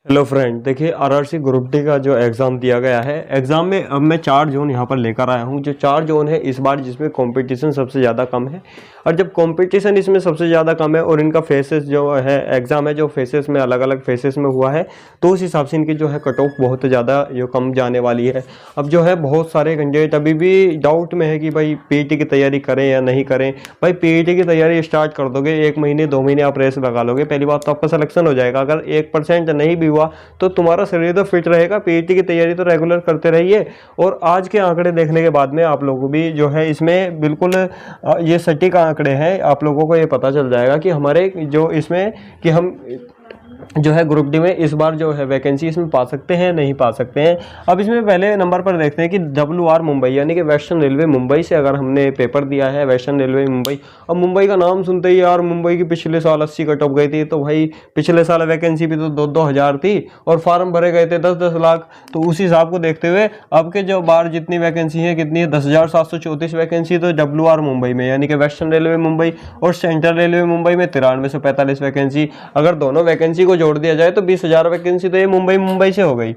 Hello friend, देखिए RRC group D का जो एग्ज़ाम दिया गया है। एग्ज़ाम में अब मैं 4 जोन यहाँ पर लेकर आया हूँ। जो 4 जोन है इस बार जिसमें कंपटीशन सबसे ज़्यादा कम है, और जब कंपटीशन इसमें सबसे ज़्यादा कम है और इनका फेसेस जो है एग्ज़ाम है जो फेसेस में अलग अलग फेसेस में हुआ है, तो उस हिसाब से इनकी जो है कट ऑफ बहुत ज़्यादा जो कम जाने वाली है। अब जो है बहुत सारे कैंडिडेट अभी भी डाउट में है कि भाई पीईटी की तैयारी करें या नहीं करें। भाई पीईटी की तैयारी स्टार्ट कर दोगे, 1 महीने 2 महीने आप रेस लगा लोगे, पहली बात तो आपका सिलेक्शन हो जाएगा। अगर 1% नहीं भी हुआ तो तुम्हारा शरीर तो फिट रहेगा। पीईटी की तैयारी तो रेगुलर करते रहिए। और आज के आंकड़े देखने के बाद में आप लोगों भी जो है इसमें बिल्कुल ये सटीक आंकड़े हैं, आप लोगों को ये पता चल जाएगा कि हमारे जो इसमें कि हम जो है ग्रुप डी में इस बार जो है वैकेंसी इसमें पा सकते हैं नहीं पा सकते हैं। अब इसमें पहले नंबर पर देखते हैं कि WR मुंबई यानी कि वेस्टर्न रेलवे मुंबई से अगर हमने पेपर दिया है, वेस्टर्न रेलवे मुंबई। अब मुंबई का नाम सुनते ही यार मुंबई की पिछले साल 80 कट ऑफ गई थी, तो भाई पिछले साल वैकेंसी भी तो 2-2 हज़ार थी और फार्म भरे गए थे 10-10 लाख। तो उस हिसाब को देखते हुए अब के जो बार जितनी वैकेंसी है कितनी है, 10,734 वैकेंसी तो WR मुंबई में यानी कि वेस्टर्न रेलवे मुंबई, और सेंट्रल रेलवे मुंबई में 9345 वैकेंसी। अगर दोनों वैकेंसी को जोड़ दिया जाए तो 20,000 वैकेंसी तो ये मुंबई से हो गई।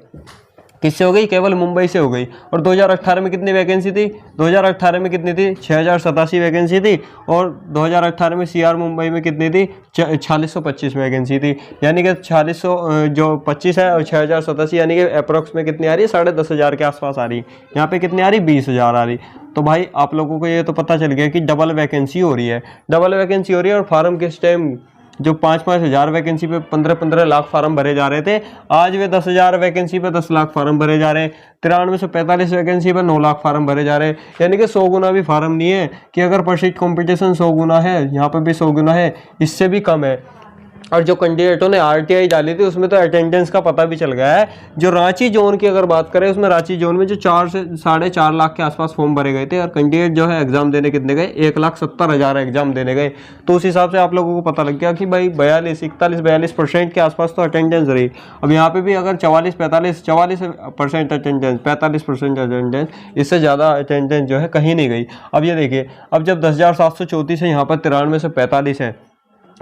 किससे हो गई? केवल मुंबई से हो गई। और 2018 में कितनी वैकेंसी थी? 2018 में कितनी थी? 6,087 वैकेंसी थी। और 2018 में CR मुंबई में कितनी थी? 4625 वैकेंसी थी। यानी कि 4600 जो 25 है और 6,087 यानी कि अप्रोक्स में कितनी आ रही है? 10,500 के आसपास आ रही। यहाँ पे कितनी आ रही? 20,000 आ रही। तो भाई आप लोगों को ये तो पता चल गया कि डबल वैकेंसी हो रही है। डबल वैकेंसी हो रही है। और फार्म किस टाइम जो 5-5 हज़ार वैकेंसी पे 15-15 लाख फार्म भरे जा रहे थे, आज वे 10,000 वैकेंसी पे 10 लाख फार्म भरे जा रहे हैं। 9345 वैकेंसी पे 9 लाख फार्म भरे जा रहे हैं। यानी कि 100 गुना भी फार्म नहीं है कि अगर परसिस्ट कंपटीशन 100 गुना है, यहाँ पे भी 100 गुना है, इससे भी कम है। और जो कैंडिडेटों ने RTI डाली थी उसमें तो अटेंडेंस का पता भी चल गया है। जो रांची जोन की अगर बात करें, उसमें रांची जोन में जो 4 से 4.5 लाख के आसपास फॉर्म भरे गए थे, और कैंडिडेट जो है एग्जाम देने कितने गए? 1,70,000 एग्जाम देने गए। तो उस हिसाब से आप लोगों को पता लग गया कि भाई 41-42% के आसपास तो अटेंडेंस रही। अब यहाँ पे भी अगर 44% अटेंडेंस, 45% अटेंडेंस, इससे ज़्यादा अटेंडेंस जो है कहीं नहीं गई। अब ये देखिए, अब जब 10,734 है, यहाँ पर 93 से 45 है,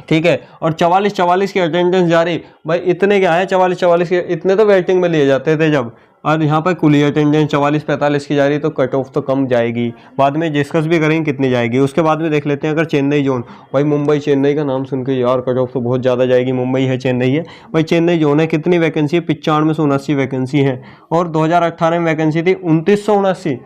ठीक है, और 44 की अटेंडेंस जा रही। भाई इतने क्या है? 44 के इतने तो वेटिंग में लिए जाते थे जब, और यहाँ पर कुल अटेंडेंस 44-45 की जा रही, तो कट ऑफ तो कम जाएगी। बाद में डिस्कस भी करेंगे कितनी जाएगी। उसके बाद में देख लेते हैं अगर चेन्नई जोन। भाई मुंबई चेन्नई का नाम सुन के यार कट ऑफ तो बहुत ज़्यादा जाएगी। मुंबई है, चेन्नई है। भाई चेन्नई जोन है, कितनी वैकेंसी है? 95 से 79 वैकेंसी है। और 2018 में वैकेंसी थी 2979।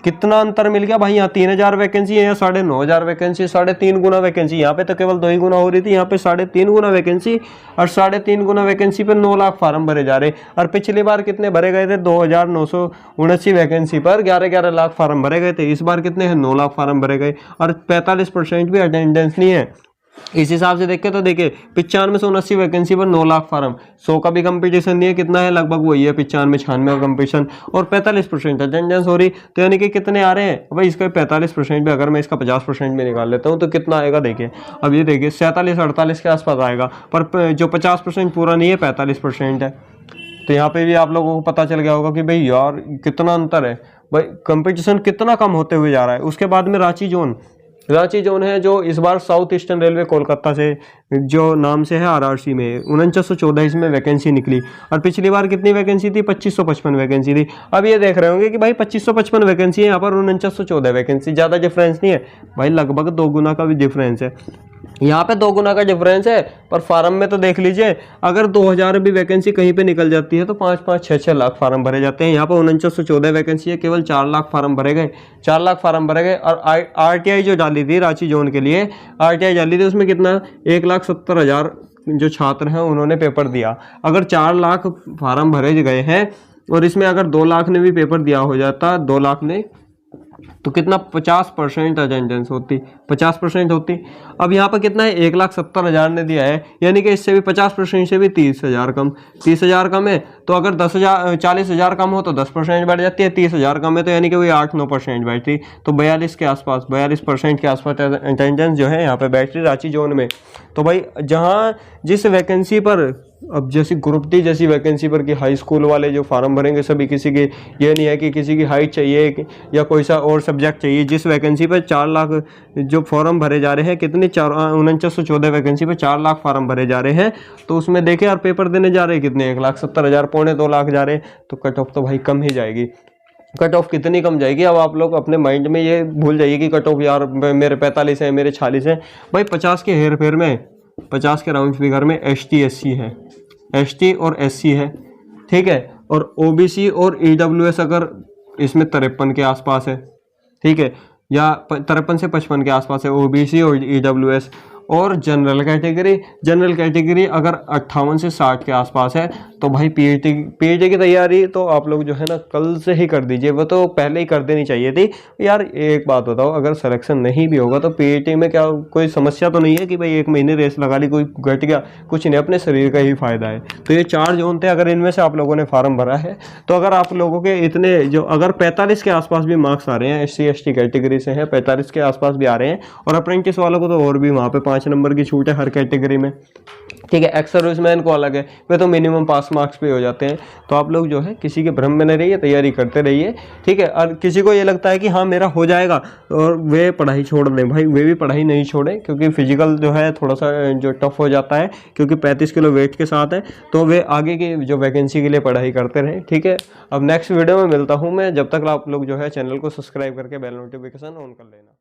कितना अंतर मिल गया भाई? यहाँ 3,000 वैकेंसी है, यहाँ 9,500 वैकेंसी, 3.5 गुना वैकेंसी। यहाँ पे तो केवल 2 ही गुना हो रही थी, यहाँ पे 3.5 गुना वैकेंसी, और 3.5 गुना वैकेंसी पे 9 लाख फार्म भरे जा रहे। और पिछली बार कितने भरे गए थे? 2,979 वैकेंसी पर 11-11 लाख फार्म भरे गए थे। इस बार कितने हैं? 9 लाख फार्म भरे गए, और 45% भी अटेंडेंस नहीं है। इस हिसाब से देखे तो देखिए 95 से 79 वैकेंसी पर 9 लाख फार्म, 100 का भी कंपटीशन नहीं है। कितना है? लगभग वही है 95-96 का कंपटीशन, और 45% अटेंडेंस हो रही। तो यानी कि कितने आ रहे हैं भाई? इसका 45% भी, अगर मैं इसका 50% में निकाल लेता हूँ तो कितना आएगा? देखिए अब ये देखिए 47-48 के आसपास आएगा, पर जो 50% पूरा नहीं है 45% है। तो यहाँ पे भी आप लोगों को पता चल गया होगा कि भाई यार कितना अंतर है, भाई कंपटीशन कितना कम होते हुए जा रहा है। उसके बाद में रांची जोन है, जो इस बार साउथ ईस्टर्न रेलवे कोलकाता से जो नाम से है RRC में 4914 इसमें वैकेंसी निकली। और पिछली बार कितनी वैकेंसी थी? 2555 वैकेंसी थी। अब ये देख रहे होंगे कि भाई 2555 वैकेंसी है, यहाँ पर 4914 वैकेंसी, ज़्यादा डिफरेंस नहीं है भाई, लगभग 2 गुना का भी डिफरेंस है। यहाँ पे 2 गुना का डिफरेंस है, पर फार्म में तो देख लीजिए, अगर 2,000 भी वैकेंसी कहीं पे निकल जाती है तो 5-5, 6-6 लाख फार्म भरे जाते हैं। यहाँ पर 4914 वैकेंसी है, केवल 4 लाख फार्म भरे गए, 4 लाख फार्म भरे गए। और RTI जो डाली थी रांची जोन के लिए, RTI डाली थी, उसमें कितना? 1,70,000 जो छात्र हैं उन्होंने पेपर दिया। अगर 4 लाख फार्म भरे गए हैं और इसमें अगर 2 लाख ने भी पेपर दिया हो जाता, 2 लाख ने, तो कितना? 50% अटेंडेंस होती, 50% होती। अब यहाँ पर कितना है? 1,70,000 ने दिया है, यानी कि इससे भी 50% से भी 30,000 कम, 30,000 कम है। तो अगर 40,000 कम हो तो 10% बढ़ जाती है, 30,000 कम है तो यानी कि वही 8-9% बैठती। तो 42 के आसपास, 42% के आसपास अटेंडेंस जो है यहाँ पे बैठ रही रांची जोन में। तो भाई जहाँ जिस वैकेंसी पर अब जैसी ग्रुप डी जैसी वैकेंसी पर कि हाई स्कूल वाले जो फार्म भरेंगे सभी किसी के, ये नहीं है कि किसी की हाइट चाहिए या कोई सा और सब्जेक्ट चाहिए। जिस वैकेंसी पर 4 लाख जो फॉर्म भरे जा रहे हैं, कितने 4914 वैकेंसी पर 4 लाख फार्म भरे जा रहे हैं, तो उसमें देखें यार पेपर देने जा रहे हैं कितने, 1,70,000 पौने 2 लाख जा रहे हैं, तो कट ऑफ तो भाई कम ही जाएगी। कट ऑफ कितनी कम जाएगी, अब आप लोग अपने माइंड में ये भूल जाइए कि कट ऑफ यार मेरे 45 है, मेरे 46 है। भाई 50 के हेर फेर में, 50 के राउंड फिगर में ST SC है, ST और SC है, ठीक है, और OBC और EWS अगर इसमें 53 के आसपास है, ठीक है, या 53 से 55 के आसपास है OBC और EWS। और जनरल कैटेगरी अगर 58 से 60 के आसपास है तो भाई पीएचडी की तैयारी तो आप लोग जो है ना कल से ही कर दीजिए, वो तो पहले ही कर देनी चाहिए थी यार। एक बात बताओ, अगर सिलेक्शन नहीं भी होगा तो पीएचडी में क्या कोई समस्या तो नहीं है कि भाई 1 महीने रेस लगा ली, कोई घट गया, कुछ नहीं, अपने शरीर का ही फायदा है। तो ये 4 जोन थे, अगर इनमें से आप लोगों ने फार्म भरा है तो अगर आप लोगों के इतने जो अगर 45 के आसपास भी मार्क्स आ रहे हैं, SC ST कैटेगरी से हैं, 45 के आसपास भी आ रहे हैं, और अप्रेंटिस वालों को तो और भी वहाँ पे 5 नंबर की छूट है हर कैटेगरी में, ठीक है। एक्स सर्विसमैन को अलग है, वे तो मिनिमम पास मार्क्स पे हो जाते हैं। तो आप लोग जो है किसी के भ्रम में नहीं रहिए, तैयारी करते रहिए, ठीक है। और किसी को ये लगता है कि हाँ मेरा हो जाएगा और वे पढ़ाई छोड़ दें, भाई वे भी पढ़ाई नहीं छोड़ें, क्योंकि फिजिकल जो है थोड़ा सा जो टफ हो जाता है, क्योंकि 35 किलो वेट के साथ है, तो वे आगे की जो वैकेंसी के लिए पढ़ाई करते रहें, ठीक है। अब नेक्स्ट वीडियो में मिलता हूँ मैं, जब तक आप लोग जो है चैनल को सब्सक्राइब करके बेल नोटिफिकेशन ऑन कर लेना।